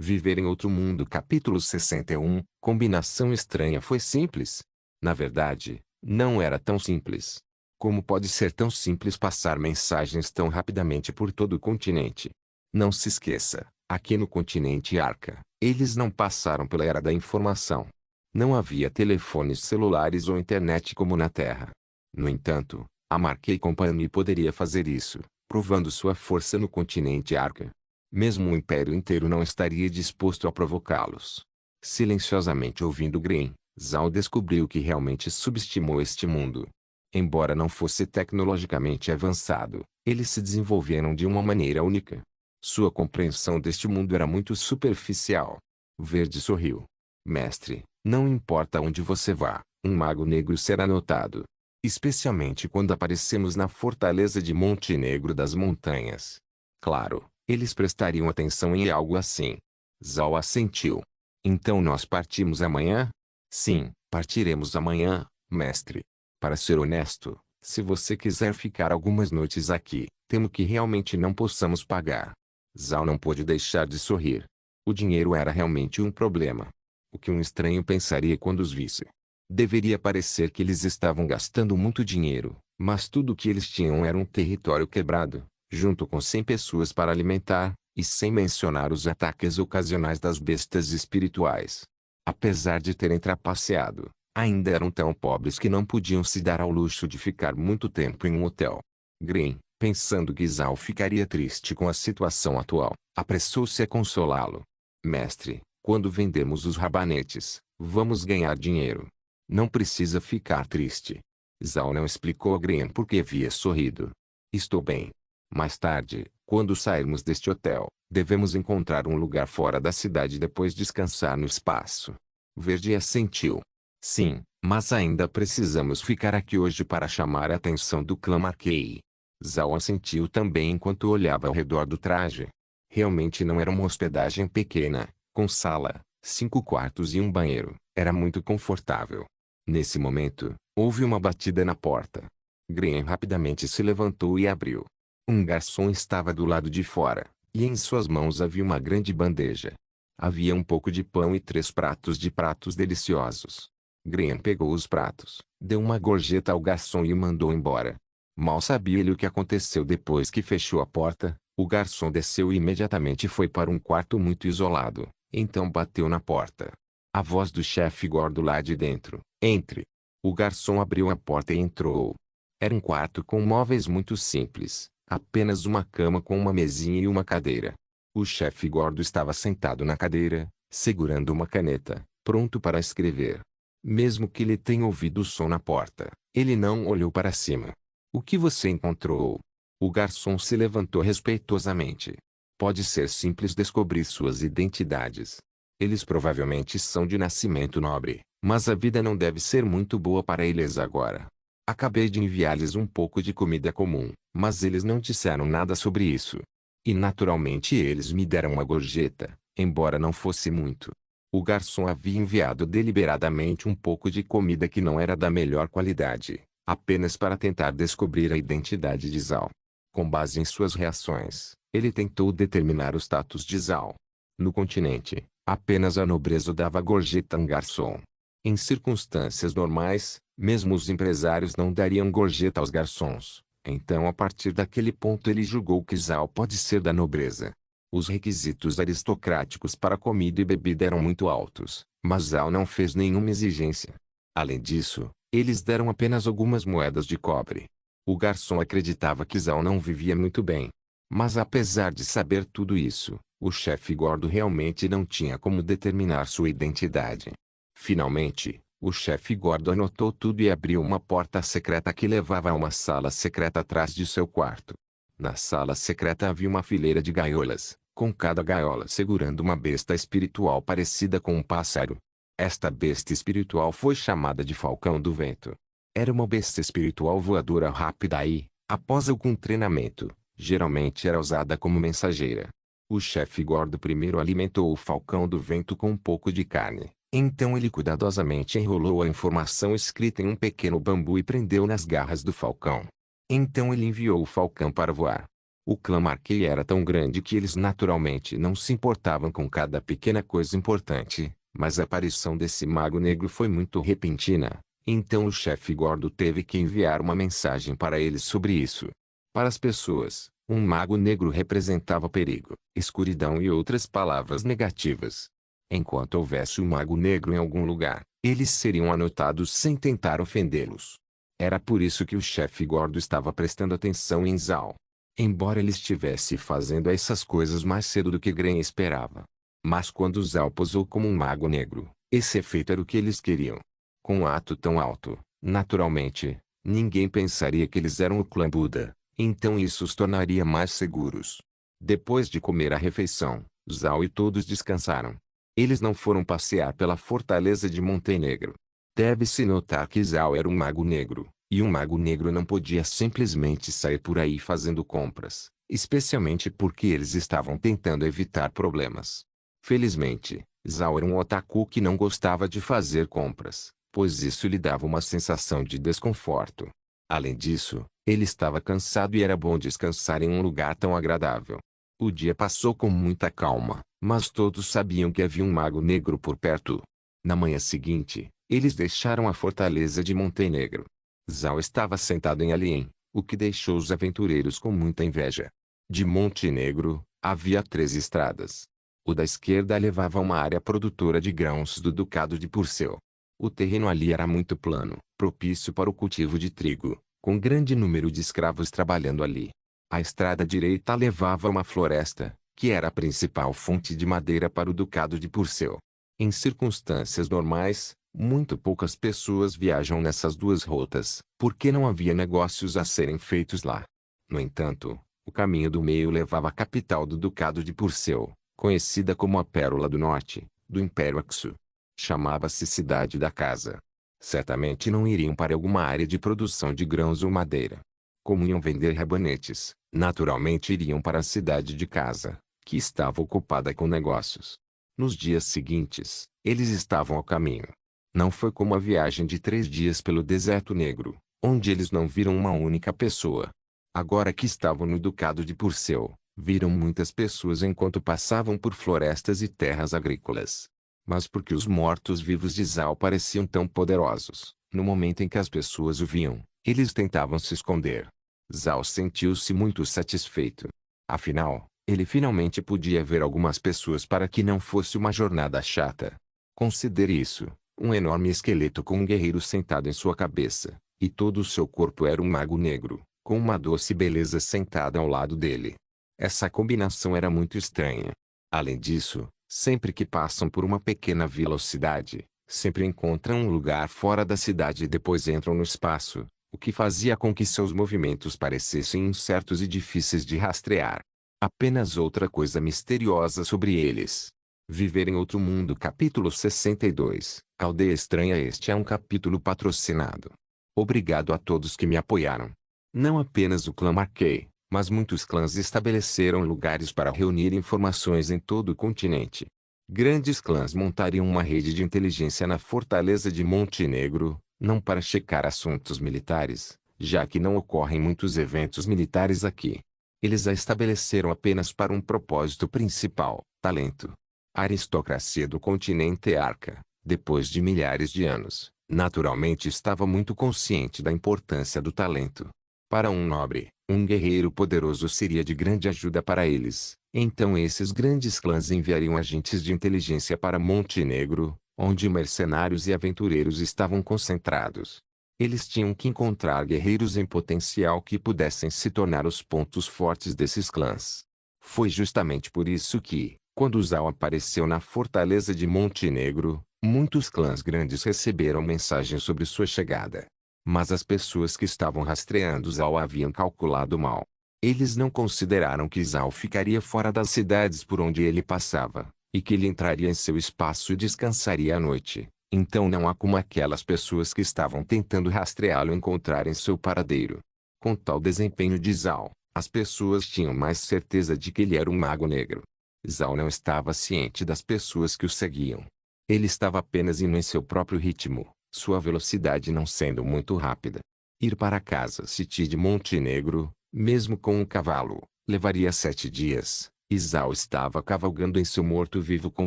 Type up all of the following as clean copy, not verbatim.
Viver em outro mundo. Capítulo 61. Combinação estranha. Foi simples? Na verdade, não era tão simples. Como pode ser tão simples passar mensagens tão rapidamente por todo o continente? Não se esqueça, aqui no continente Arca, eles não passaram pela era da informação. Não havia telefones celulares ou internet como na Terra. No entanto, a Marquet Company poderia fazer isso, provando sua força no continente Arca. Mesmo o Império inteiro não estaria disposto a provocá-los. Silenciosamente ouvindo Green, Zhao descobriu que realmente subestimou este mundo. Embora não fosse tecnologicamente avançado, eles se desenvolveram de uma maneira única. Sua compreensão deste mundo era muito superficial. Verde sorriu. Mestre, não importa onde você vá, um mago negro será notado. Especialmente quando aparecemos na fortaleza de Monte Negro das Montanhas. Claro, eles prestariam atenção em algo assim. Zhao assentiu. Então nós partimos amanhã? Sim, partiremos amanhã, mestre. Para ser honesto, se você quiser ficar algumas noites aqui, temo que realmente não possamos pagar. Zhao não pôde deixar de sorrir. O dinheiro era realmente um problema. O que um estranho pensaria quando os visse? Deveria parecer que eles estavam gastando muito dinheiro, mas tudo o que eles tinham era um território quebrado, junto com 100 pessoas para alimentar, e sem mencionar os ataques ocasionais das bestas espirituais. Apesar de terem trapaceado, ainda eram tão pobres que não podiam se dar ao luxo de ficar muito tempo em um hotel. Green, pensando que Zhao ficaria triste com a situação atual, apressou-se a consolá-lo. Mestre, quando vendemos os rabanetes, vamos ganhar dinheiro. Não precisa ficar triste. Zhao não explicou a Green por que havia sorrido. Estou bem. Mais tarde, quando sairmos deste hotel, devemos encontrar um lugar fora da cidade e depois descansar no espaço. Verde assentiu. Sim, mas ainda precisamos ficar aqui hoje para chamar a atenção do clã Marquet. Zhao assentiu também enquanto olhava ao redor do traje. Realmente não era uma hospedagem pequena, com sala, 5 quartos e um banheiro. Era muito confortável. Nesse momento, houve uma batida na porta. Green rapidamente se levantou e abriu. Um garçom estava do lado de fora, e em suas mãos havia uma grande bandeja. Havia um pouco de pão e 3 pratos de pratos deliciosos. Green pegou os pratos, deu uma gorjeta ao garçom e o mandou embora. Mal sabia ele o que aconteceu depois que fechou a porta. O garçom desceu e imediatamente foi para um quarto muito isolado, então bateu na porta. A voz do chefe gordo lá de dentro. Entre. O garçom abriu a porta e entrou. Era um quarto com móveis muito simples, apenas uma cama com uma mesinha e uma cadeira. O chefe gordo estava sentado na cadeira, segurando uma caneta, pronto para escrever. Mesmo que ele tenha ouvido o som na porta, ele não olhou para cima. O que você encontrou? O garçom se levantou respeitosamente. Pode ser simples descobrir suas identidades. Eles provavelmente são de nascimento nobre, mas a vida não deve ser muito boa para eles agora. Acabei de enviar-lhes um pouco de comida comum, mas eles não disseram nada sobre isso. E naturalmente eles me deram uma gorjeta, embora não fosse muito. O garçom havia enviado deliberadamente um pouco de comida que não era da melhor qualidade, apenas para tentar descobrir a identidade de Zhao. Com base em suas reações, ele tentou determinar o status de Zhao. No continente, apenas a nobreza dava gorjeta a um garçom. Em circunstâncias normais, mesmo os empresários não dariam gorjeta aos garçons. Então a partir daquele ponto ele julgou que Zhao pode ser da nobreza. Os requisitos aristocráticos para comida e bebida eram muito altos, mas Zhao não fez nenhuma exigência. Além disso, eles deram apenas algumas moedas de cobre. O garçom acreditava que Zhao não vivia muito bem. Mas apesar de saber tudo isso, o chefe gordo realmente não tinha como determinar sua identidade. Finalmente, o chefe gordo anotou tudo e abriu uma porta secreta que levava a uma sala secreta atrás de seu quarto. Na sala secreta havia uma fileira de gaiolas, com cada gaiola segurando uma besta espiritual parecida com um pássaro. Esta besta espiritual foi chamada de Falcão do Vento. Era uma besta espiritual voadora rápida e, após algum treinamento, geralmente era usada como mensageira. O chefe gordo primeiro alimentou o Falcão do Vento com um pouco de carne. Então ele cuidadosamente enrolou a informação escrita em um pequeno bambu e prendeu nas garras do falcão. Então ele enviou o falcão para voar. O clã Marquei era tão grande que eles naturalmente não se importavam com cada pequena coisa importante, mas a aparição desse mago negro foi muito repentina, então o chefe Gordo teve que enviar uma mensagem para eles sobre isso. Para as pessoas, um mago negro representava perigo, escuridão e outras palavras negativas. Enquanto houvesse um mago negro em algum lugar, eles seriam anotados sem tentar ofendê-los. Era por isso que o chefe Gordo estava prestando atenção em Zhao. Embora ele estivesse fazendo essas coisas mais cedo do que Gren esperava. Mas quando Zhao posou como um mago negro, esse efeito era o que eles queriam. Com um ato tão alto, naturalmente, ninguém pensaria que eles eram o clã Buda, então isso os tornaria mais seguros. Depois de comer a refeição, Zhao e todos descansaram. Eles não foram passear pela fortaleza de Montenegro. Deve-se notar que Zhao era um mago negro, e um mago negro não podia simplesmente sair por aí fazendo compras, especialmente porque eles estavam tentando evitar problemas. Felizmente, Zhao era um otaku que não gostava de fazer compras, pois isso lhe dava uma sensação de desconforto. Além disso, ele estava cansado e era bom descansar em um lugar tão agradável. O dia passou com muita calma, mas todos sabiam que havia um mago negro por perto. Na manhã seguinte, eles deixaram a fortaleza de Montenegro. Zhao estava sentado em Alien, o que deixou os aventureiros com muita inveja. De Montenegro, havia 3 estradas. O da esquerda levava a uma área produtora de grãos do Ducado de Purcell. O terreno ali era muito plano, propício para o cultivo de trigo, com grande número de escravos trabalhando ali. A estrada direita levava a uma floresta, que era a principal fonte de madeira para o Ducado de Purcell. Em circunstâncias normais, muito poucas pessoas viajam nessas duas rotas, porque não havia negócios a serem feitos lá. No entanto, o caminho do meio levava à capital do Ducado de Purcell, conhecida como a Pérola do Norte, do Império Aksu. Chamava-se Cidade da Casa. Certamente não iriam para alguma área de produção de grãos ou madeira. Como iam vender rabanetes, naturalmente iriam para a Cidade de Casa, que estava ocupada com negócios. Nos dias seguintes, eles estavam ao caminho. Não foi como a viagem de 3 dias pelo Deserto Negro, onde eles não viram uma única pessoa. Agora que estavam no Ducado de Purcell, viram muitas pessoas enquanto passavam por florestas e terras agrícolas. Mas porque os mortos-vivos de Zhao pareciam tão poderosos, no momento em que as pessoas o viam, eles tentavam se esconder. Zhao sentiu-se muito satisfeito. Afinal, ele finalmente podia ver algumas pessoas para que não fosse uma jornada chata. Considere isso, um enorme esqueleto com um guerreiro sentado em sua cabeça, e todo o seu corpo era um mago negro, com uma doce beleza sentada ao lado dele. Essa combinação era muito estranha. Além disso, sempre que passam por uma pequena vila ou cidade, sempre encontram um lugar fora da cidade e depois entram no espaço, o que fazia com que seus movimentos parecessem incertos e difíceis de rastrear. Apenas outra coisa misteriosa sobre eles. Viver em outro mundo. Capítulo 62. Aldeia Estranha. Este é um capítulo patrocinado. Obrigado a todos que me apoiaram. Não apenas o clã Marquei, mas muitos clãs estabeleceram lugares para reunir informações em todo o continente. Grandes clãs montariam uma rede de inteligência na fortaleza de Montenegro, não para checar assuntos militares, já que não ocorrem muitos eventos militares aqui. Eles a estabeleceram apenas para um propósito principal: talento. A aristocracia do continente Arca, depois de milhares de anos, naturalmente estava muito consciente da importância do talento. Para um nobre, um guerreiro poderoso seria de grande ajuda para eles. Então esses grandes clãs enviariam agentes de inteligência para Montenegro, onde mercenários e aventureiros estavam concentrados. Eles tinham que encontrar guerreiros em potencial que pudessem se tornar os pontos fortes desses clãs. Foi justamente por isso que, quando Zhao apareceu na fortaleza de Montenegro, muitos clãs grandes receberam mensagens sobre sua chegada. Mas as pessoas que estavam rastreando Zhao haviam calculado mal. Eles não consideraram que Zhao ficaria fora das cidades por onde ele passava, e que ele entraria em seu espaço e descansaria à noite. Então não há como aquelas pessoas que estavam tentando rastreá-lo encontrarem seu paradeiro. Com tal desempenho de Zhao, as pessoas tinham mais certeza de que ele era um mago negro. Zhao não estava ciente das pessoas que o seguiam. Ele estava apenas indo em seu próprio ritmo, sua velocidade não sendo muito rápida. Ir para a casa City de Montenegro, mesmo com um cavalo, Levaria 7 dias, e Zhao estava cavalgando em seu morto-vivo com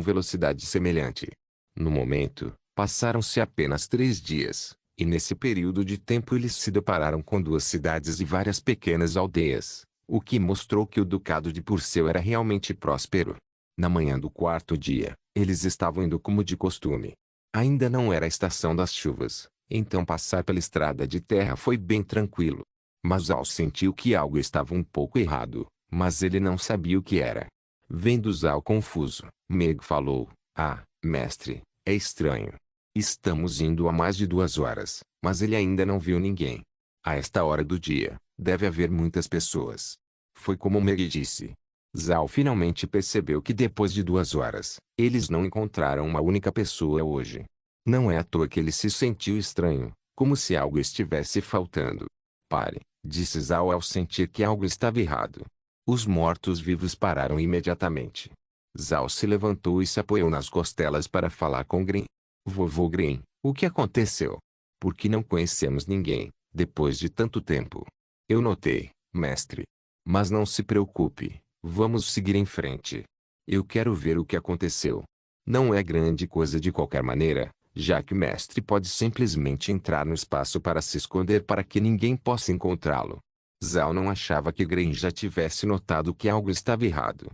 velocidade semelhante. No momento, passaram-se apenas 3 dias, e nesse período de tempo eles se depararam com 2 cidades e várias pequenas aldeias, o que mostrou que o ducado de Purcell era realmente próspero. Na manhã do 4º dia, eles estavam indo como de costume. Ainda não era a estação das chuvas, então passar pela estrada de terra foi bem tranquilo. Mas Zhao sentiu que algo estava um pouco errado, mas ele não sabia o que era. Vendo Zhao confuso, Meg falou: "Ah, mestre, é estranho. Estamos indo há mais de 2 horas, mas ele ainda não viu ninguém. A esta hora do dia, deve haver muitas pessoas." Foi como Meg disse. Zhao finalmente percebeu que depois de 2 horas, eles não encontraram uma única pessoa hoje. Não é à toa que ele se sentiu estranho, como se algo estivesse faltando. "Pare", disse Zhao ao sentir que algo estava errado. Os mortos-vivos pararam imediatamente. Zhao se levantou e se apoiou nas costelas para falar com Green. "Vovô Green, o que aconteceu? Por que não conhecemos ninguém, depois de tanto tempo?" "Eu notei, mestre. Mas não se preocupe, vamos seguir em frente. Eu quero ver o que aconteceu. Não é grande coisa de qualquer maneira, já que o mestre pode simplesmente entrar no espaço para se esconder para que ninguém possa encontrá-lo." Zhao não achava que Green já tivesse notado que algo estava errado.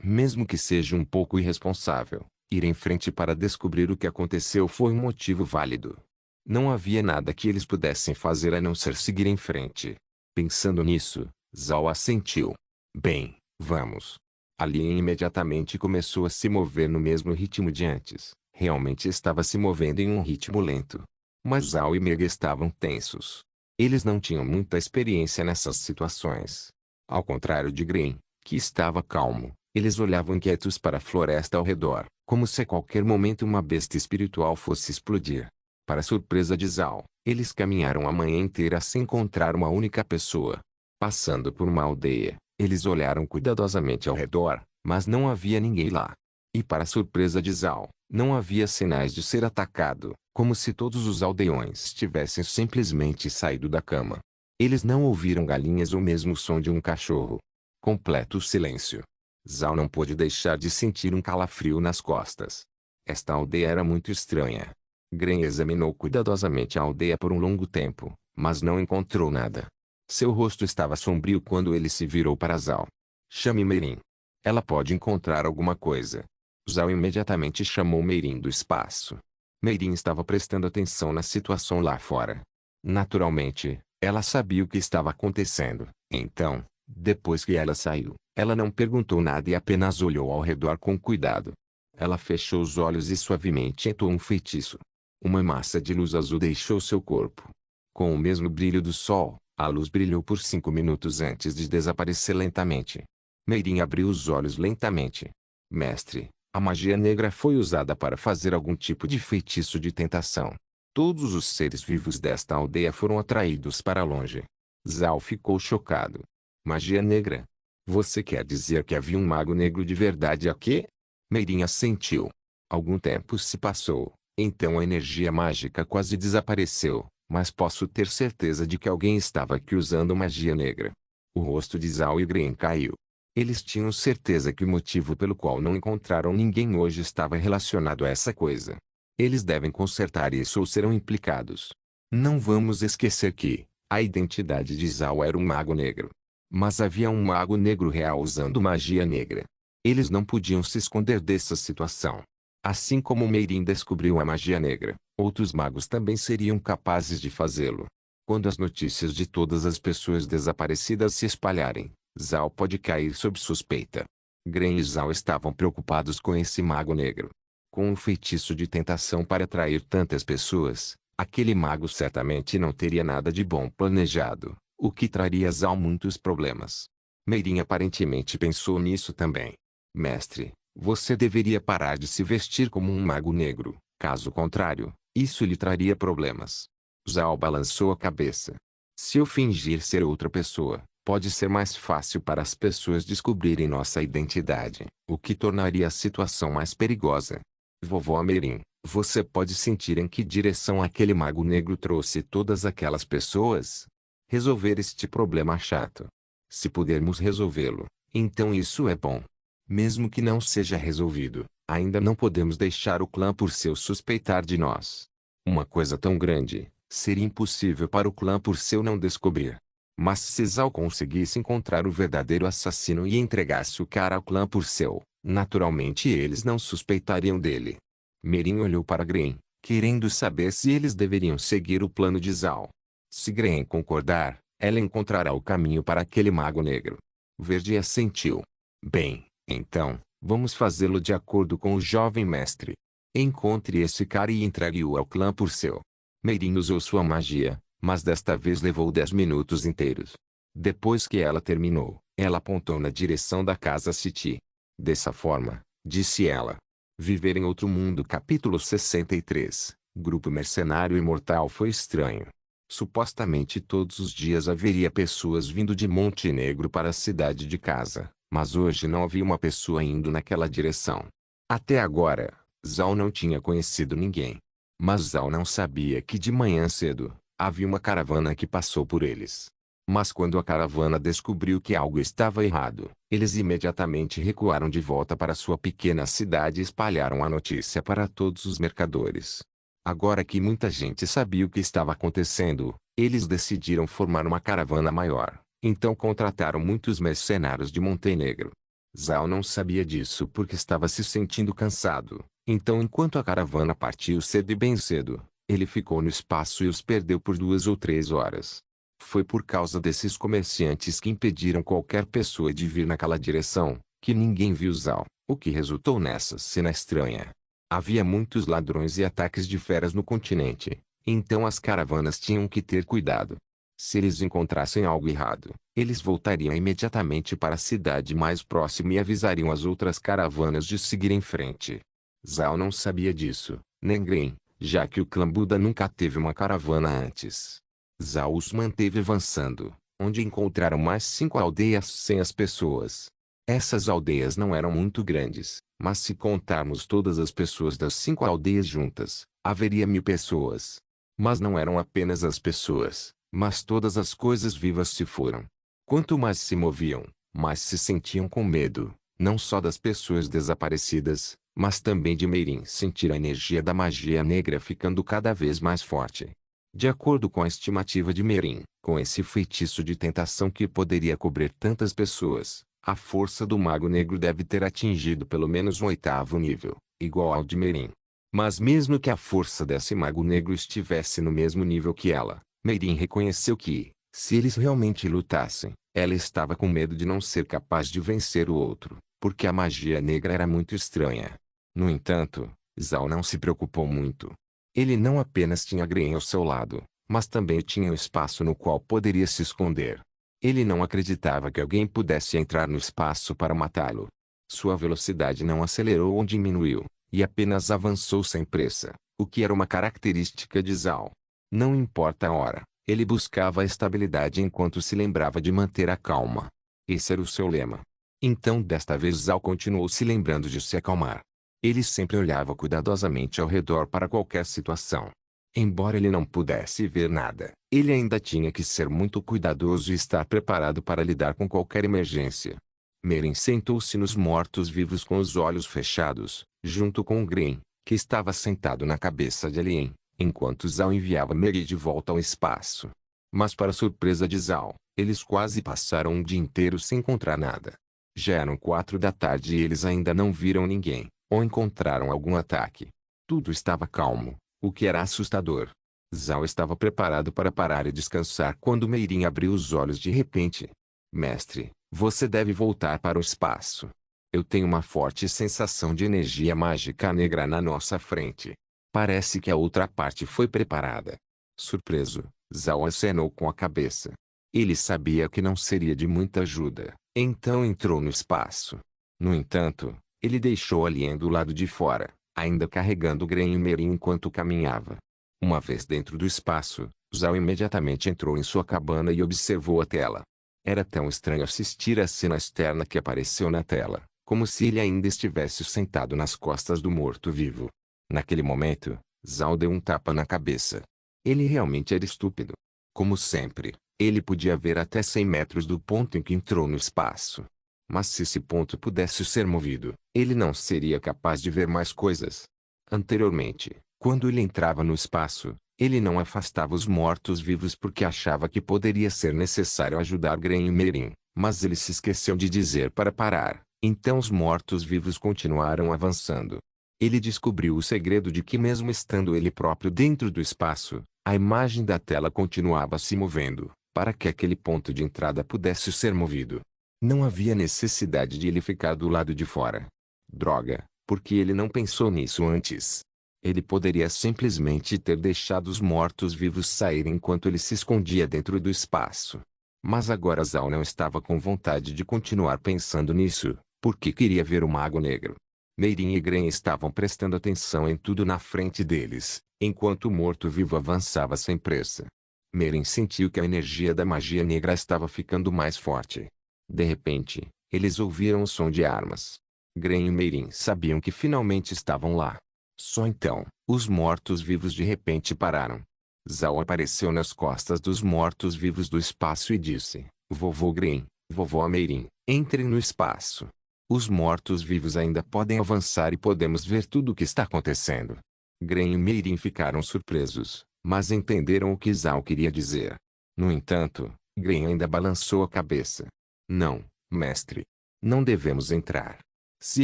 Mesmo que seja um pouco irresponsável, ir em frente para descobrir o que aconteceu foi um motivo válido. Não havia nada que eles pudessem fazer a não ser seguir em frente. Pensando nisso, Zhao assentiu. "Bem, vamos." A linha imediatamente começou a se mover no mesmo ritmo de antes. Realmente estava se movendo em um ritmo lento. Mas Zhao e Meg estavam tensos. Eles não tinham muita experiência nessas situações. Ao contrário de Green, que estava calmo, eles olhavam inquietos para a floresta ao redor, como se a qualquer momento uma besta espiritual fosse explodir. Para surpresa de Zhao, eles caminharam a manhã inteira sem encontrar uma única pessoa. Passando por uma aldeia, eles olharam cuidadosamente ao redor, mas não havia ninguém lá. E para surpresa de Zhao, não havia sinais de ser atacado, como se todos os aldeões tivessem simplesmente saído da cama. Eles não ouviram galinhas ou mesmo o som de um cachorro. Completo silêncio. Zhao não pôde deixar de sentir um calafrio nas costas. Esta aldeia era muito estranha. Gren examinou cuidadosamente a aldeia por um longo tempo, mas não encontrou nada. Seu rosto estava sombrio quando ele se virou para Zhao. "Chame Meirin. Ela pode encontrar alguma coisa." Zhao imediatamente chamou Meirin do espaço. Meirin estava prestando atenção na situação lá fora. Naturalmente, ela sabia o que estava acontecendo. Então, depois que ela saiu, ela não perguntou nada e apenas olhou ao redor com cuidado. Ela fechou os olhos e suavemente entoou um feitiço. Uma massa de luz azul deixou seu corpo. Com o mesmo brilho do sol, a luz brilhou por 5 minutos antes de desaparecer lentamente. Meirin abriu os olhos lentamente. "Mestre, a magia negra foi usada para fazer algum tipo de feitiço de tentação. Todos os seres vivos desta aldeia foram atraídos para longe." Zhao ficou chocado. "Magia negra? Você quer dizer que havia um mago negro de verdade aqui?" Meirin assentiu. Algum tempo se passou, então a energia mágica quase desapareceu. "Mas posso ter certeza de que alguém estava aqui usando magia negra." O rosto de Zhao e Green caiu. Eles tinham certeza que o motivo pelo qual não encontraram ninguém hoje estava relacionado a essa coisa. Eles devem consertar isso ou serão implicados. Não vamos esquecer que a identidade de Zhao era um mago negro. Mas havia um mago negro real usando magia negra. Eles não podiam se esconder dessa situação. Assim como Meirin descobriu a magia negra, outros magos também seriam capazes de fazê-lo. Quando as notícias de todas as pessoas desaparecidas se espalharem, Zhao pode cair sob suspeita. Gren e Zhao estavam preocupados com esse mago negro. Com um feitiço de tentação para atrair tantas pessoas, aquele mago certamente não teria nada de bom planejado, o que traria a Zhao muitos problemas. Meirin aparentemente pensou nisso também. "Mestre, você deveria parar de se vestir como um mago negro, caso contrário, isso lhe traria problemas." Zhao balançou a cabeça. "Se eu fingir ser outra pessoa, pode ser mais fácil para as pessoas descobrirem nossa identidade, o que tornaria a situação mais perigosa." "Vovó Meirin, você pode sentir em que direção aquele mago negro trouxe todas aquelas pessoas? Resolver este problema chato." Se pudermos resolvê-lo, então isso é bom. Mesmo que não seja resolvido, ainda não podemos deixar o clã por seu suspeitar de nós. Uma coisa tão grande, seria impossível para o clã por seu não descobrir. Mas se Zhao conseguisse encontrar o verdadeiro assassino e entregasse o cara ao clã por seu, naturalmente eles não suspeitariam dele. Merin olhou para Gren, querendo saber se eles deveriam seguir o plano de Zhao. Se Gren concordar, ela encontrará o caminho para aquele mago negro. Verde assentiu. Bem, então, vamos fazê-lo de acordo com o jovem mestre. Encontre esse cara e entregue-o ao clã por seu. Merin usou sua magia, mas desta vez levou 10 minutos inteiros. Depois que ela terminou, ela apontou na direção da casa City. Dessa forma, disse ela. Viver em outro mundo. Capítulo 63. Grupo mercenário imortal. Foi estranho. Supostamente todos os dias haveria pessoas vindo de Monte Negro para a cidade de casa, mas hoje não havia uma pessoa indo naquela direção. Até agora, Zhao não tinha conhecido ninguém. Mas Zhao não sabia que de manhã cedo, havia uma caravana que passou por eles. Mas quando a caravana descobriu que algo estava errado, eles imediatamente recuaram de volta para sua pequena cidade e espalharam a notícia para todos os mercadores. Agora que muita gente sabia o que estava acontecendo, eles decidiram formar uma caravana maior. Então contrataram muitos mercenários de Montenegro. Zhao não sabia disso porque estava se sentindo cansado. Então enquanto a caravana partiu cedo e bem cedo, ele ficou no espaço e os perdeu por 2 ou 3 horas. Foi por causa desses comerciantes que impediram qualquer pessoa de vir naquela direção, que ninguém viu Zhao, o que resultou nessa cena estranha. Havia muitos ladrões e ataques de feras no continente, então as caravanas tinham que ter cuidado. Se eles encontrassem algo errado, eles voltariam imediatamente para a cidade mais próxima e avisariam as outras caravanas de seguir em frente. Zhao não sabia disso, nem Gren, já que o clã Buda nunca teve uma caravana antes. Zhao os manteve avançando, onde encontraram mais 5 aldeias sem as pessoas. Essas aldeias não eram muito grandes, mas se contarmos todas as pessoas das 5 aldeias juntas, haveria 1000 pessoas. Mas não eram apenas as pessoas, mas todas as coisas vivas se foram. Quanto mais se moviam, mais se sentiam com medo, não só das pessoas desaparecidas, mas também de Merin sentir a energia da magia negra ficando cada vez mais forte. De acordo com a estimativa de Merin, com esse feitiço de tentação que poderia cobrir tantas pessoas, a força do Mago Negro deve ter atingido pelo menos um 8º nível, igual ao de Merin. Mas mesmo que a força desse Mago Negro estivesse no mesmo nível que ela, Merin reconheceu que, se eles realmente lutassem, ela estava com medo de não ser capaz de vencer o outro, porque a magia negra era muito estranha. No entanto, Zhao não se preocupou muito. Ele não apenas tinha Gren ao seu lado, mas também tinha um espaço no qual poderia se esconder. Ele não acreditava que alguém pudesse entrar no espaço para matá-lo. Sua velocidade não acelerou ou diminuiu, e apenas avançou sem pressa, o que era uma característica de Zhao. Não importa a hora, ele buscava a estabilidade enquanto se lembrava de manter a calma. Esse era o seu lema. Então desta vez Zhao continuou se lembrando de se acalmar. Ele sempre olhava cuidadosamente ao redor para qualquer situação. Embora ele não pudesse ver nada, ele ainda tinha que ser muito cuidadoso e estar preparado para lidar com qualquer emergência. Merin sentou-se nos mortos-vivos com os olhos fechados, junto com Gren, que estava sentado na cabeça de Alien, enquanto Zhao enviava Merin de volta ao espaço. Mas para surpresa de Zhao, eles quase passaram um dia inteiro sem encontrar nada. Já eram 4 da tarde e eles ainda não viram ninguém, ou encontraram algum ataque. Tudo estava calmo, o que era assustador. Zhao estava preparado para parar e descansar quando Merin abriu os olhos de repente. Mestre, você deve voltar para o espaço. Eu tenho uma forte sensação de energia mágica negra na nossa frente. Parece que a outra parte foi preparada. Surpreso, Zhao acenou com a cabeça. Ele sabia que não seria de muita ajuda, então entrou no espaço. No entanto, ele deixou Alien do lado de fora, ainda carregando Gren e Merin enquanto caminhava. Uma vez dentro do espaço, Zhao imediatamente entrou em sua cabana e observou a tela. Era tão estranho assistir à cena externa que apareceu na tela, como se ele ainda estivesse sentado nas costas do morto-vivo. Naquele momento, Zhao deu um tapa na cabeça. Ele realmente era estúpido. Como sempre, Ele podia ver até 100 metros do ponto em que entrou no espaço. Mas se esse ponto pudesse ser movido, ele não seria capaz de ver mais coisas. Anteriormente, quando ele entrava no espaço, ele não afastava os mortos-vivos porque achava que poderia ser necessário ajudar Gren e Merin, mas ele se esqueceu de dizer para parar. Então os mortos-vivos continuaram avançando. Ele descobriu o segredo de que mesmo estando ele próprio dentro do espaço, a imagem da tela continuava se movendo, para que aquele ponto de entrada pudesse ser movido. Não havia necessidade de ele ficar do lado de fora. Droga, porque ele não pensou nisso antes. Ele poderia simplesmente ter deixado os mortos-vivos saírem enquanto ele se escondia dentro do espaço. Mas agora Zal não estava com vontade de continuar pensando nisso, porque queria ver o Mago Negro. Meirin e Gren estavam prestando atenção em tudo na frente deles, enquanto o morto-vivo avançava sem pressa. Meirin sentiu que a energia da magia negra estava ficando mais forte. De repente, eles ouviram o som de armas. Gren e Meirin sabiam que finalmente estavam lá. Só então, os mortos-vivos de repente pararam. Zal apareceu nas costas dos mortos-vivos do espaço e disse: Vovô Gren, vovó Meirin, entrem no espaço. Os mortos-vivos ainda podem avançar e podemos ver tudo o que está acontecendo. Gren e Meirin ficaram surpresos, mas entenderam o que Zal queria dizer. No entanto, Gren ainda balançou a cabeça. Não, mestre. Não devemos entrar. Se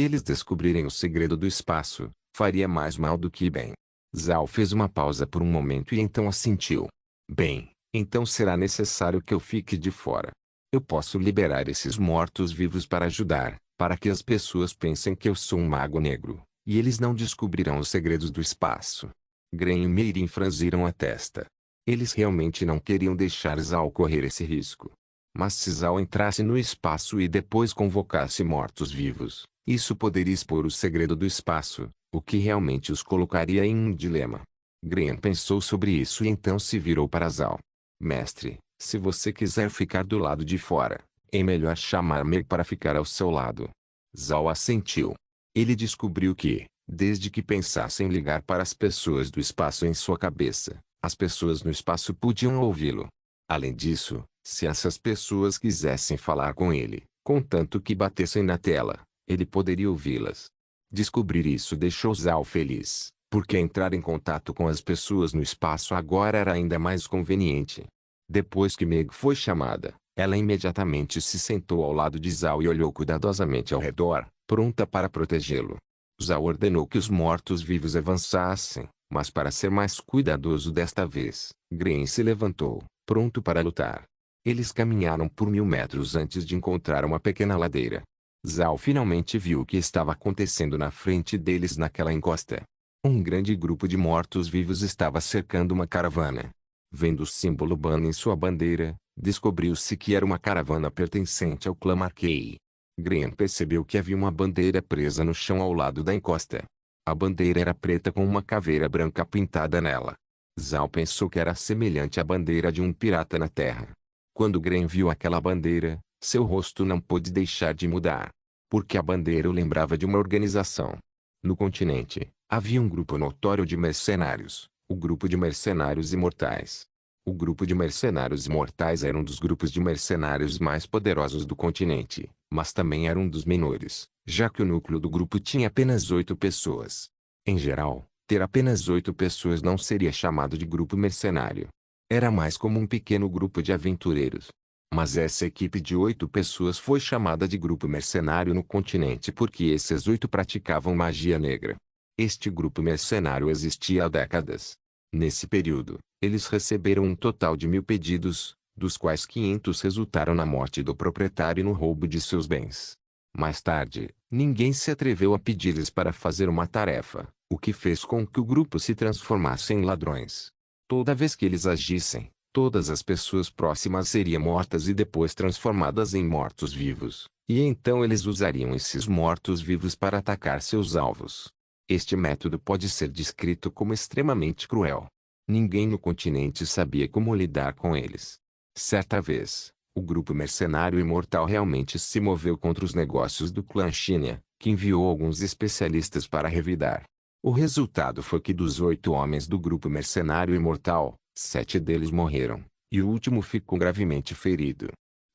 eles descobrirem o segredo do espaço, faria mais mal do que bem. Zal fez uma pausa por um momento e então assentiu. Bem, então será necessário que eu fique de fora. Eu posso liberar esses mortos-vivos para ajudar, para que as pessoas pensem que eu sou um mago negro, e eles não descobrirão os segredos do espaço. Gren e Meirin franziram a testa. Eles realmente não queriam deixar Zal correr esse risco. Mas se Zal entrasse no espaço e depois convocasse mortos-vivos, isso poderia expor o segredo do espaço, o que realmente os colocaria em um dilema. Gren pensou sobre isso e então se virou para Zal. Mestre, se você quiser ficar do lado de fora, é melhor chamar Meg para ficar ao seu lado. Zal assentiu. Ele descobriu que, desde que pensasse em ligar para as pessoas do espaço em sua cabeça, as pessoas no espaço podiam ouvi-lo. Além disso, se essas pessoas quisessem falar com ele, contanto que batessem na tela, ele poderia ouvi-las. Descobrir isso deixou Zal feliz, porque entrar em contato com as pessoas no espaço agora era ainda mais conveniente. Depois que Meg foi chamada, ela imediatamente se sentou ao lado de Zal e olhou cuidadosamente ao redor, pronta para protegê-lo. Zal ordenou que os mortos-vivos avançassem, mas para ser mais cuidadoso desta vez, Gren se levantou, pronto para lutar. Eles caminharam por 1000 metros antes de encontrar uma pequena ladeira. Zal finalmente viu o que estava acontecendo na frente deles naquela encosta. Um grande grupo de mortos-vivos estava cercando uma caravana. Vendo o símbolo Ban em sua bandeira, descobriu-se que era uma caravana pertencente ao clã Marquei. Gren percebeu que havia uma bandeira presa no chão ao lado da encosta. A bandeira era preta com uma caveira branca pintada nela. Zal pensou que era semelhante à bandeira de um pirata na terra. Quando Gren viu aquela bandeira, seu rosto não pôde deixar de mudar. Porque a bandeira o lembrava de uma organização. No continente, havia um grupo notório de mercenários, o Grupo de Mercenários Imortais. O Grupo de Mercenários Imortais era um dos grupos de mercenários mais poderosos do continente, mas também era um dos menores, já que o núcleo do grupo tinha apenas 8 pessoas. Em geral, ter apenas 8 pessoas não seria chamado de grupo mercenário. Era mais como um pequeno grupo de aventureiros. Mas essa equipe de 8 pessoas foi chamada de grupo mercenário no continente porque esses 8 praticavam magia negra. Este grupo mercenário existia há décadas. Nesse período, eles receberam um total de 1000 pedidos, dos quais 500 resultaram na morte do proprietário e no roubo de seus bens. Mais tarde, ninguém se atreveu a pedir-lhes para fazer uma tarefa, o que fez com que o grupo se transformasse em ladrões. Toda vez que eles agissem, todas as pessoas próximas seriam mortas e depois transformadas em mortos-vivos, e então eles usariam esses mortos-vivos para atacar seus alvos. Este método pode ser descrito como extremamente cruel. Ninguém no continente sabia como lidar com eles. Certa vez, o grupo mercenário imortal realmente se moveu contra os negócios do clã Shinya, que enviou alguns especialistas para revidar. O resultado foi que dos 8 homens do grupo mercenário imortal, 7 deles morreram, e o último ficou gravemente ferido.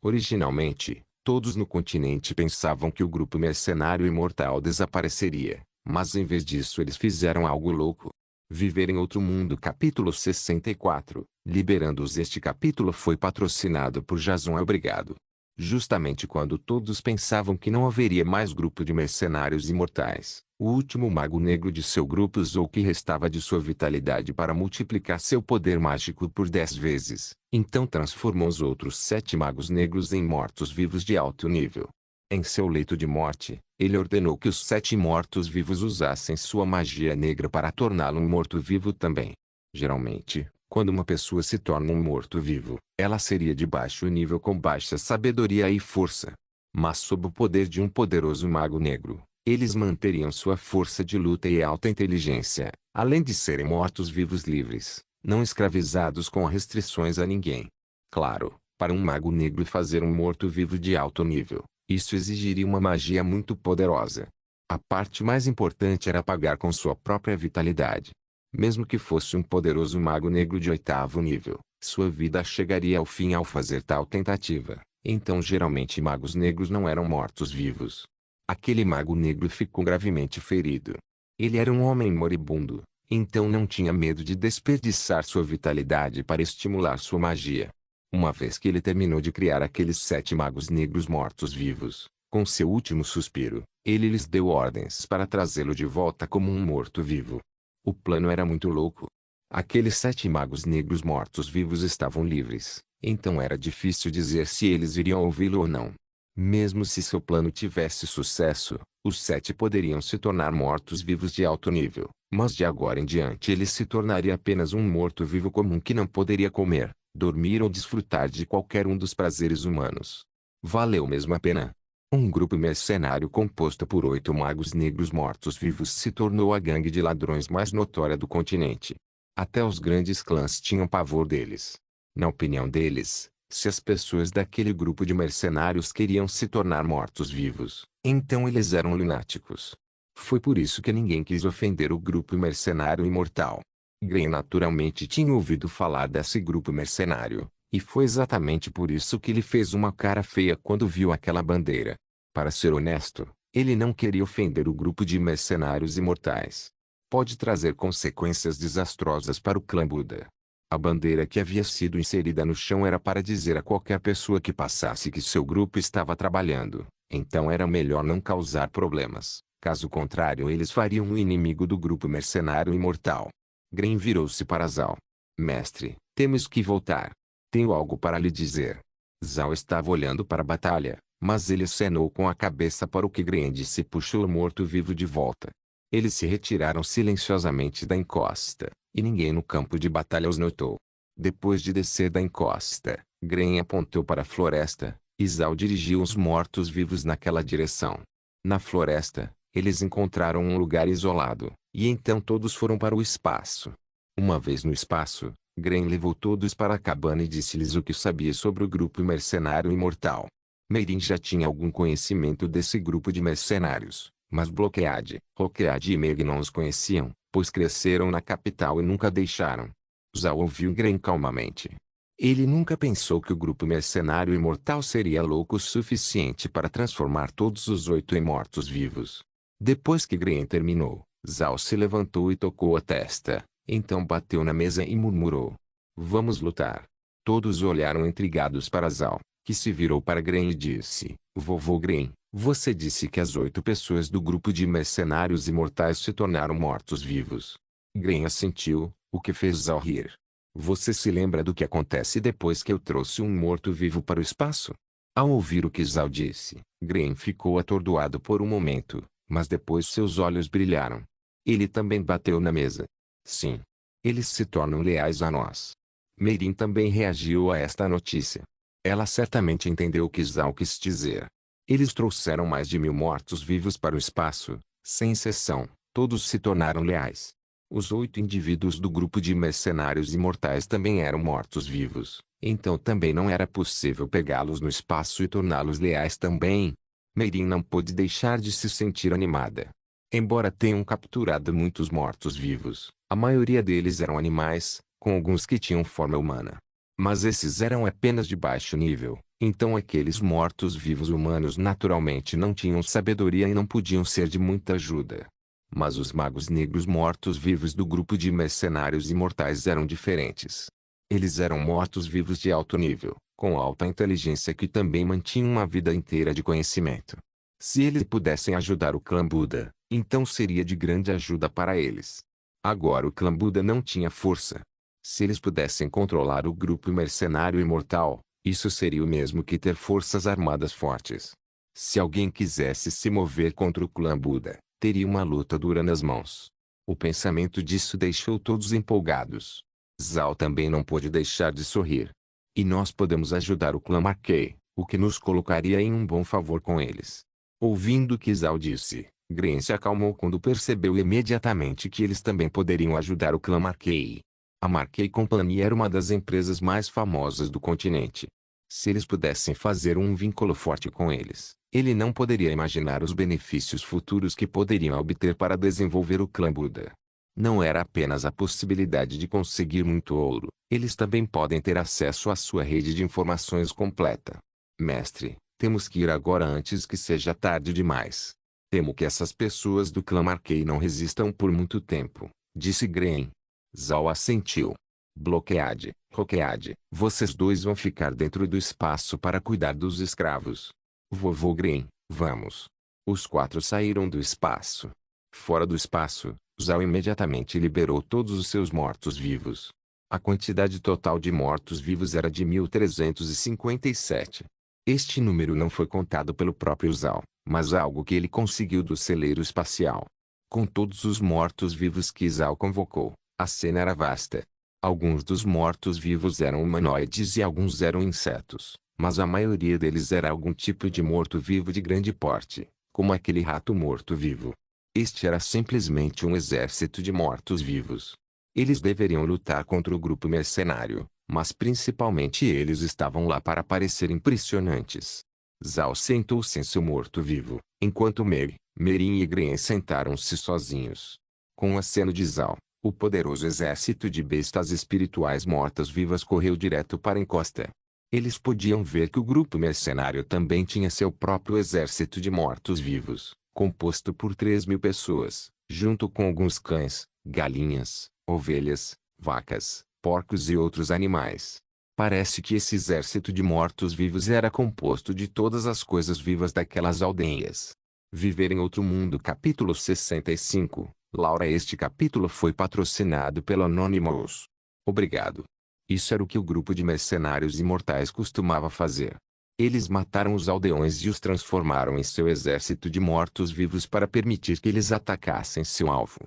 Originalmente, todos no continente pensavam que o grupo mercenário imortal desapareceria, mas em vez disso eles fizeram algo louco. Viver em Outro Mundo capítulo 64, liberando-os. Este capítulo foi patrocinado por Jason. Obrigado. Justamente quando todos pensavam que não haveria mais grupo de mercenários imortais, o último mago negro de seu grupo usou o que restava de sua vitalidade para multiplicar seu poder mágico por 10 vezes. Então transformou os outros 7 magos negros em mortos-vivos de alto nível. Em seu leito de morte, ele ordenou que os 7 mortos-vivos usassem sua magia negra para torná-lo um morto-vivo também. Geralmente, quando uma pessoa se torna um morto-vivo, ela seria de baixo nível com baixa sabedoria e força. Mas sob o poder de um poderoso mago negro, eles manteriam sua força de luta e alta inteligência, além de serem mortos-vivos livres, não escravizados com restrições a ninguém. Claro, para um mago negro fazer um morto-vivo de alto nível, isso exigiria uma magia muito poderosa. A parte mais importante era pagar com sua própria vitalidade. Mesmo que fosse um poderoso mago negro de 8º nível, sua vida chegaria ao fim ao fazer tal tentativa. Então geralmente magos negros não eram mortos-vivos. Aquele mago negro ficou gravemente ferido. Ele era um homem moribundo, então não tinha medo de desperdiçar sua vitalidade para estimular sua magia. Uma vez que ele terminou de criar aqueles 7 magos negros mortos-vivos, com seu último suspiro, ele lhes deu ordens para trazê-lo de volta como um morto-vivo. O plano era muito louco. Aqueles 7 magos negros mortos-vivos estavam livres, então era difícil dizer se eles iriam ouvi-lo ou não. Mesmo se seu plano tivesse sucesso, os 7 poderiam se tornar mortos-vivos de alto nível, mas de agora em diante ele se tornaria apenas um morto-vivo comum que não poderia comer, dormir ou desfrutar de qualquer um dos prazeres humanos. Valeu mesmo a pena. Um grupo mercenário composto por 8 magos negros mortos-vivos se tornou a gangue de ladrões mais notória do continente. Até os grandes clãs tinham pavor deles. Na opinião deles, se as pessoas daquele grupo de mercenários queriam se tornar mortos-vivos, então eles eram lunáticos. Foi por isso que ninguém quis ofender o grupo mercenário imortal. Gray naturalmente tinha ouvido falar desse grupo mercenário. E foi exatamente por isso que ele fez uma cara feia quando viu aquela bandeira. Para ser honesto, ele não queria ofender o grupo de mercenários imortais. Pode trazer consequências desastrosas para o clã Buda. A bandeira que havia sido inserida no chão era para dizer a qualquer pessoa que passasse que seu grupo estava trabalhando, então era melhor não causar problemas. Caso contrário eles fariam um inimigo do grupo mercenário imortal. Gren virou-se para Zhao. Mestre, temos que voltar. Tenho algo para lhe dizer. Zhao estava olhando para a batalha, mas ele acenou com a cabeça para o que Gren disse e puxou o morto-vivo de volta. Eles se retiraram silenciosamente da encosta, e ninguém no campo de batalha os notou. Depois de descer da encosta, Gren apontou para a floresta, e Zhao dirigiu os mortos-vivos naquela direção. Na floresta, eles encontraram um lugar isolado, e então todos foram para o espaço. Uma vez no espaço, Gren levou todos para a cabana e disse-lhes o que sabia sobre o grupo mercenário imortal. Meirin já tinha algum conhecimento desse grupo de mercenários, mas Bloquead, Roquead e Meg não os conheciam, pois cresceram na capital e nunca deixaram. Zhao ouviu Gren calmamente. Ele nunca pensou que o grupo mercenário imortal seria louco o suficiente para transformar todos os 8 em mortos-vivos. Depois que Gren terminou, Zhao se levantou e tocou a testa. Então bateu na mesa e murmurou: "Vamos lutar." Todos olharam intrigados para Zhao, que se virou para Gren e disse: "Vovô Gren, você disse que as 8 pessoas do grupo de mercenários imortais se tornaram mortos-vivos." Gren assentiu, o que fez Zhao rir. "Você se lembra do que acontece depois que eu trouxe um morto-vivo para o espaço?" Ao ouvir o que Zhao disse, Gren ficou atordoado por um momento, mas depois seus olhos brilharam. Ele também bateu na mesa. "Sim. Eles se tornam leais a nós." Meirin também reagiu a esta notícia. Ela certamente entendeu o que Zhao quis dizer. Eles trouxeram mais de 1000 mortos-vivos para o espaço, sem exceção, todos se tornaram leais. Os 8 indivíduos do grupo de mercenários imortais também eram mortos-vivos, então também não era possível pegá-los no espaço e torná-los leais também. Meirin não pôde deixar de se sentir animada. Embora tenham capturado muitos mortos-vivos, a maioria deles eram animais, com alguns que tinham forma humana. Mas esses eram apenas de baixo nível, então aqueles mortos-vivos humanos naturalmente não tinham sabedoria e não podiam ser de muita ajuda. Mas os magos negros mortos-vivos do grupo de mercenários imortais eram diferentes. Eles eram mortos-vivos de alto nível, com alta inteligência que também mantinham uma vida inteira de conhecimento. Se eles pudessem ajudar o clã Buda, então seria de grande ajuda para eles. Agora o clã Buda não tinha força. Se eles pudessem controlar o grupo mercenário imortal, isso seria o mesmo que ter forças armadas fortes. Se alguém quisesse se mover contra o clã Buda, teria uma luta dura nas mãos. O pensamento disso deixou todos empolgados. Zhao também não pôde deixar de sorrir. E nós podemos ajudar o clã Marquei, o que nos colocaria em um bom favor com eles. Ouvindo o que Zhao disse, Gren se acalmou quando percebeu imediatamente que eles também poderiam ajudar o clã Marquei. A Marquei Company era uma das empresas mais famosas do continente. Se eles pudessem fazer um vínculo forte com eles, ele não poderia imaginar os benefícios futuros que poderiam obter para desenvolver o clã Buda. Não era apenas a possibilidade de conseguir muito ouro, eles também podem ter acesso à sua rede de informações completa. Mestre, temos que ir agora antes que seja tarde demais. Temo que essas pessoas do clã Marquei não resistam por muito tempo, disse Gren. Zhao assentiu. Bloqueade, Roqueade, vocês dois vão ficar dentro do espaço para cuidar dos escravos. Vovô Gren, vamos. Os quatro saíram do espaço. Fora do espaço, Zhao imediatamente liberou todos os seus mortos-vivos. A quantidade total de mortos-vivos era de 1357. Este número não foi contado pelo próprio Zhao, mas algo que ele conseguiu do celeiro espacial. Com todos os mortos-vivos que Zhao convocou, a cena era vasta. Alguns dos mortos-vivos eram humanoides e alguns eram insetos, mas a maioria deles era algum tipo de morto-vivo de grande porte, como aquele rato morto-vivo. Este era simplesmente um exército de mortos-vivos. Eles deveriam lutar contra o grupo mercenário, mas principalmente eles estavam lá para parecer impressionantes. Zhao sentou-se em seu morto-vivo, enquanto Merin e Gren sentaram-se sozinhos. Com o aceno de Zhao, o poderoso exército de bestas espirituais mortas-vivas correu direto para a encosta. Eles podiam ver que o grupo mercenário também tinha seu próprio exército de mortos-vivos, composto por 3.000 pessoas, junto com alguns cães, galinhas, ovelhas, vacas, porcos e outros animais. Parece que esse exército de mortos-vivos era composto de todas as coisas vivas daquelas aldeias. Viver em Outro Mundo capítulo 65. Laura, este capítulo foi patrocinado pelo Anonymous. Obrigado. Isso era o que o grupo de mercenários imortais costumava fazer. Eles mataram os aldeões e os transformaram em seu exército de mortos-vivos para permitir que eles atacassem seu alvo.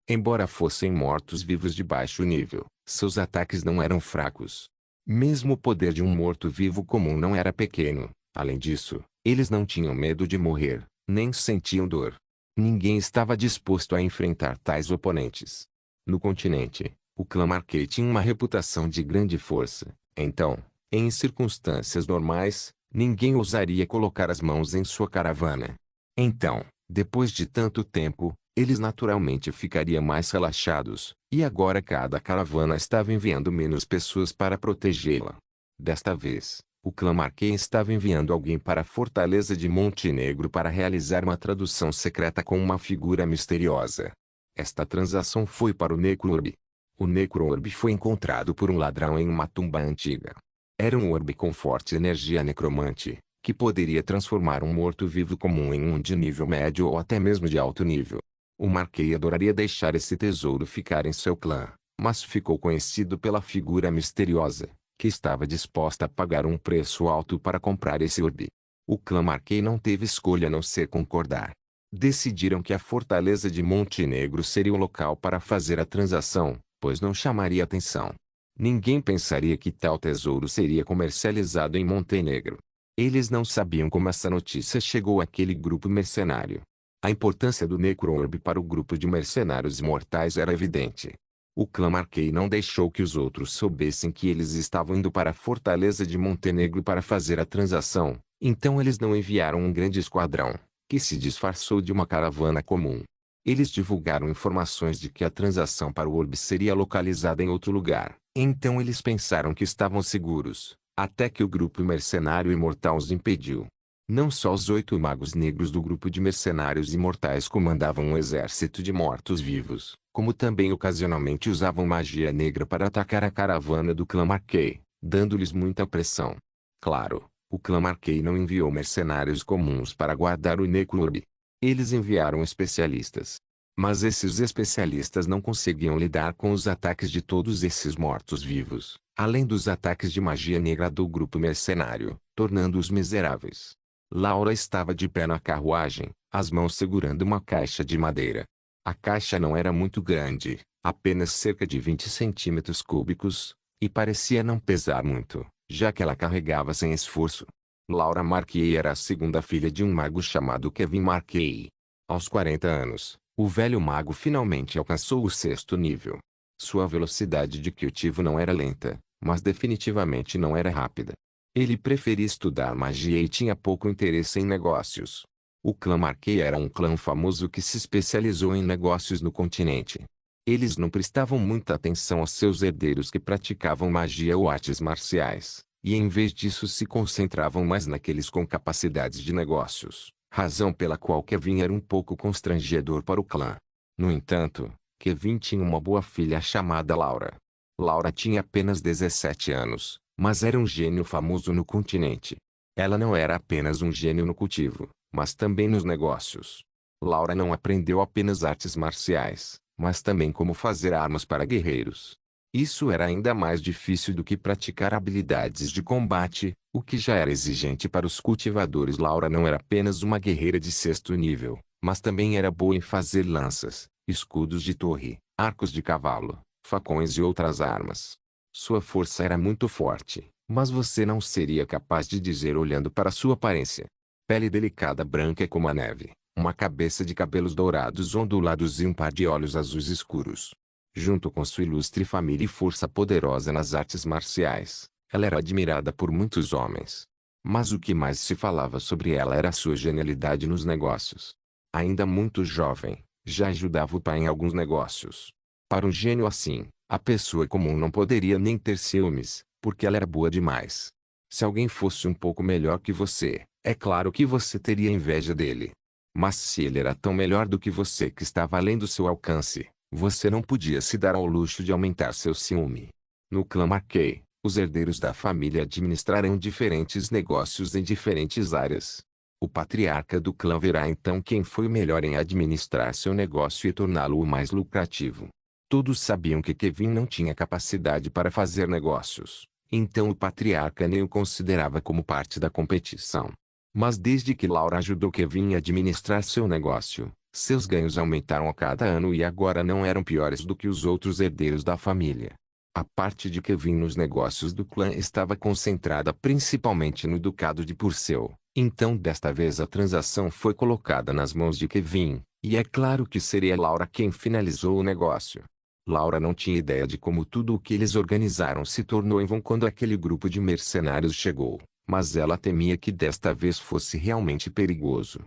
Embora fossem mortos-vivos de baixo nível, seus ataques não eram fracos. Mesmo o poder de um morto-vivo comum não era pequeno. Além disso, eles não tinham medo de morrer, nem sentiam dor. Ninguém estava disposto a enfrentar tais oponentes. No continente, o clã Marquei tinha uma reputação de grande força. Então, em circunstâncias normais, ninguém ousaria colocar as mãos em sua caravana. Então, depois de tanto tempo, eles naturalmente ficariam mais relaxados, e agora cada caravana estava enviando menos pessoas para protegê-la. Desta vez, o clã Marquei estava enviando alguém para a fortaleza de Montenegro para realizar uma tradução secreta com uma figura misteriosa. Esta transação foi para o Necro-Orb. O Necro-Orb foi encontrado por um ladrão em uma tumba antiga. Era um orbe com forte energia necromante, que poderia transformar um morto-vivo comum em um de nível médio ou até mesmo de alto nível. O Marquei adoraria deixar esse tesouro ficar em seu clã, mas ficou conhecido pela figura misteriosa, que estava disposta a pagar um preço alto para comprar esse orbe. O clã Marquei não teve escolha a não ser concordar. Decidiram que a fortaleza de Montenegro seria o local para fazer a transação, pois não chamaria atenção. Ninguém pensaria que tal tesouro seria comercializado em Montenegro. Eles não sabiam como essa notícia chegou àquele grupo mercenário. A importância do Necro-Orb para o grupo de mercenários imortais era evidente. O clã Marquei não deixou que os outros soubessem que eles estavam indo para a fortaleza de Montenegro para fazer a transação, então eles não enviaram um grande esquadrão, que se disfarçou de uma caravana comum. Eles divulgaram informações de que a transação para o orbe seria localizada em outro lugar, Então eles pensaram que estavam seguros, até que o grupo mercenário imortal os impediu. Não só os 8 magos negros do grupo de mercenários imortais comandavam um exército de mortos-vivos, como também ocasionalmente usavam magia negra para atacar a caravana do clã Marquet, dando-lhes muita pressão. Claro, o clã Marquet não enviou mercenários comuns para guardar o Necurbe. Eles enviaram especialistas. Mas esses especialistas não conseguiam lidar com os ataques de todos esses mortos-vivos, além dos ataques de magia negra do grupo mercenário, tornando-os miseráveis. Laura estava de pé na carruagem, as mãos segurando uma caixa de madeira. A caixa não era muito grande, apenas cerca de 20 centímetros cúbicos, e parecia não pesar muito, já que ela carregava sem esforço. Laura Marquet era a segunda filha de um mago chamado Kevin Marquet. Aos 40 anos, o velho mago finalmente alcançou o 6º nível. Sua velocidade de cultivo não era lenta, mas definitivamente não era rápida. Ele preferia estudar magia e tinha pouco interesse em negócios. O clã Marquet era um clã famoso que se especializou em negócios no continente. Eles não prestavam muita atenção aos seus herdeiros que praticavam magia ou artes marciais, e em vez disso se concentravam mais naqueles com capacidades de negócios, razão pela qual Kevin era um pouco constrangedor para o clã. No entanto, Kevin tinha uma boa filha chamada Laura. Laura tinha apenas 17 anos, mas era um gênio famoso no continente. Ela não era apenas um gênio no cultivo, mas também nos negócios. Laura não aprendeu apenas artes marciais, mas também como fazer armas para guerreiros. Isso era ainda mais difícil do que praticar habilidades de combate, o que já era exigente para os cultivadores. Laura não era apenas uma guerreira de 6º nível, mas também era boa em fazer lanças, escudos de torre, arcos de cavalo, facões e outras armas. Sua força era muito forte, mas você não seria capaz de dizer olhando para sua aparência. Pele delicada branca como a neve, uma cabeça de cabelos dourados ondulados e um par de olhos azuis escuros. Junto com sua ilustre família e força poderosa nas artes marciais, ela era admirada por muitos homens. Mas o que mais se falava sobre ela era sua genialidade nos negócios. Ainda muito jovem, já ajudava o pai em alguns negócios. Para um gênio assim, a pessoa comum não poderia nem ter ciúmes, porque ela era boa demais. Se alguém fosse um pouco melhor que você, é claro que você teria inveja dele. Mas se ele era tão melhor do que você que estava além do seu alcance, você não podia se dar ao luxo de aumentar seu ciúme. No clã Marquet, os herdeiros da família administrarão diferentes negócios em diferentes áreas. O patriarca do clã verá então quem foi o melhor em administrar seu negócio e torná-lo o mais lucrativo. Todos sabiam que Kevin não tinha capacidade para fazer negócios, então o patriarca nem o considerava como parte da competição. Mas desde que Laura ajudou Kevin a administrar seu negócio, seus ganhos aumentaram a cada ano e agora não eram piores do que os outros herdeiros da família. A parte de Kevin nos negócios do clã estava concentrada principalmente no ducado de Purcell, então desta vez a transação foi colocada nas mãos de Kevin, e é claro que seria Laura quem finalizou o negócio. Laura não tinha ideia de como tudo o que eles organizaram se tornou em vão quando aquele grupo de mercenários chegou, mas ela temia que desta vez fosse realmente perigoso.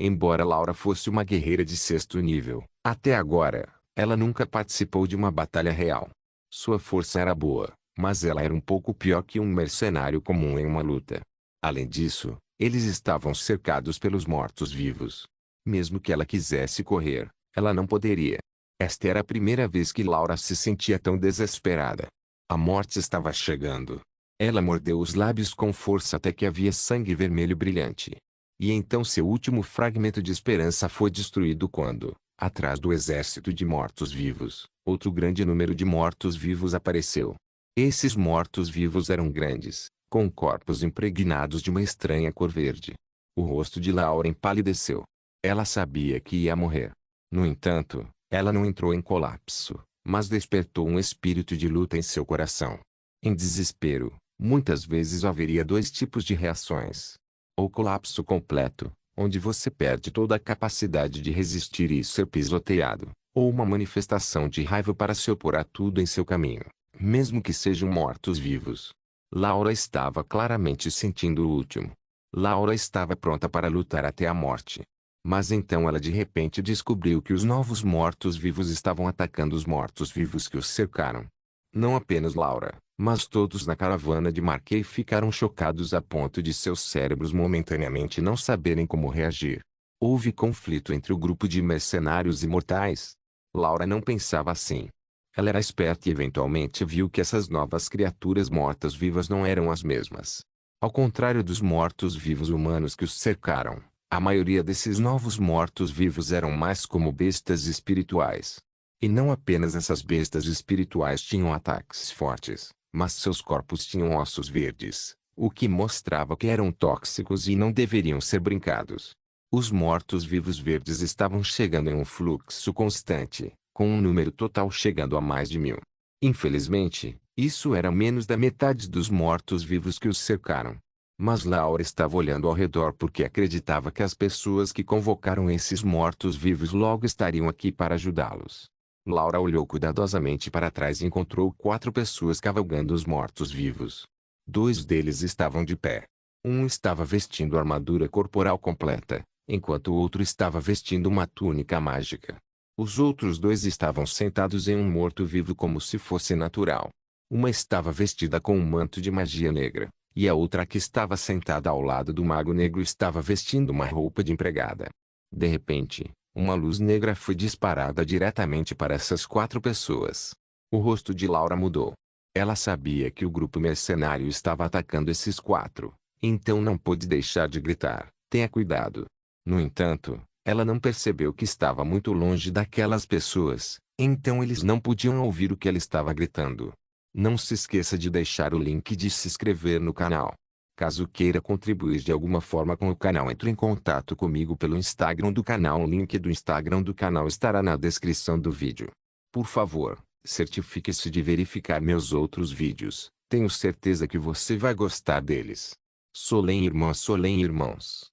Embora Laura fosse uma guerreira de 6º nível, até agora, ela nunca participou de uma batalha real. Sua força era boa, mas ela era um pouco pior que um mercenário comum em uma luta. Além disso, eles estavam cercados pelos mortos-vivos. Mesmo que ela quisesse correr, ela não poderia. Esta era a primeira vez que Laura se sentia tão desesperada. A morte estava chegando. Ela mordeu os lábios com força até que havia sangue vermelho brilhante. E então seu último fragmento de esperança foi destruído quando, atrás do exército de mortos-vivos, outro grande número de mortos-vivos apareceu. Esses mortos-vivos eram grandes, com corpos impregnados de uma estranha cor verde. O rosto de Laura empalideceu. Ela sabia que ia morrer. No entanto, ela não entrou em colapso, mas despertou um espírito de luta em seu coração. Em desespero, muitas vezes haveria 2 tipos de reações. Ou colapso completo, onde você perde toda a capacidade de resistir e ser pisoteado, ou uma manifestação de raiva para se opor a tudo em seu caminho, mesmo que sejam mortos-vivos. Laura estava claramente sentindo o último. Laura estava pronta para lutar até a morte. Mas então ela de repente descobriu que os novos mortos-vivos estavam atacando os mortos-vivos que os cercaram. Não apenas Laura, mas todos na caravana de Marquet ficaram chocados a ponto de seus cérebros momentaneamente não saberem como reagir. Houve conflito entre o grupo de mercenários imortais. Laura não pensava assim. Ela era esperta e eventualmente viu que essas novas criaturas mortas-vivas não eram as mesmas. Ao contrário dos mortos-vivos humanos que os cercaram, a maioria desses novos mortos-vivos eram mais como bestas espirituais. E não apenas essas bestas espirituais tinham ataques fortes, mas seus corpos tinham ossos verdes, o que mostrava que eram tóxicos e não deveriam ser brincados. Os mortos-vivos verdes estavam chegando em um fluxo constante, com um número total chegando a mais de 1000. Infelizmente, isso era menos da metade dos mortos-vivos que os cercaram. Mas Laura estava olhando ao redor porque acreditava que as pessoas que convocaram esses mortos-vivos logo estariam aqui para ajudá-los. Laura olhou cuidadosamente para trás e encontrou 4 pessoas cavalgando os mortos-vivos. 2 deles estavam de pé. Um estava vestindo armadura corporal completa, enquanto o outro estava vestindo uma túnica mágica. Os outros 2 estavam sentados em um morto-vivo como se fosse natural. Uma estava vestida com um manto de magia negra, e a outra que estava sentada ao lado do mago negro estava vestindo uma roupa de empregada. De repente, uma luz negra foi disparada diretamente para essas 4 pessoas. O rosto de Laura mudou. Ela sabia que o grupo mercenário estava atacando esses 4, então não pôde deixar de gritar: "Tenha cuidado!" No entanto, ela não percebeu que estava muito longe daquelas pessoas, então eles não podiam ouvir o que ela estava gritando. Não se esqueça de deixar o link de se inscrever no canal. Caso queira contribuir de alguma forma com o canal, entre em contato comigo pelo Instagram do canal. O link do Instagram do canal estará na descrição do vídeo. Por favor, certifique-se de verificar meus outros vídeos. Tenho certeza que você vai gostar deles. Solem irmãos.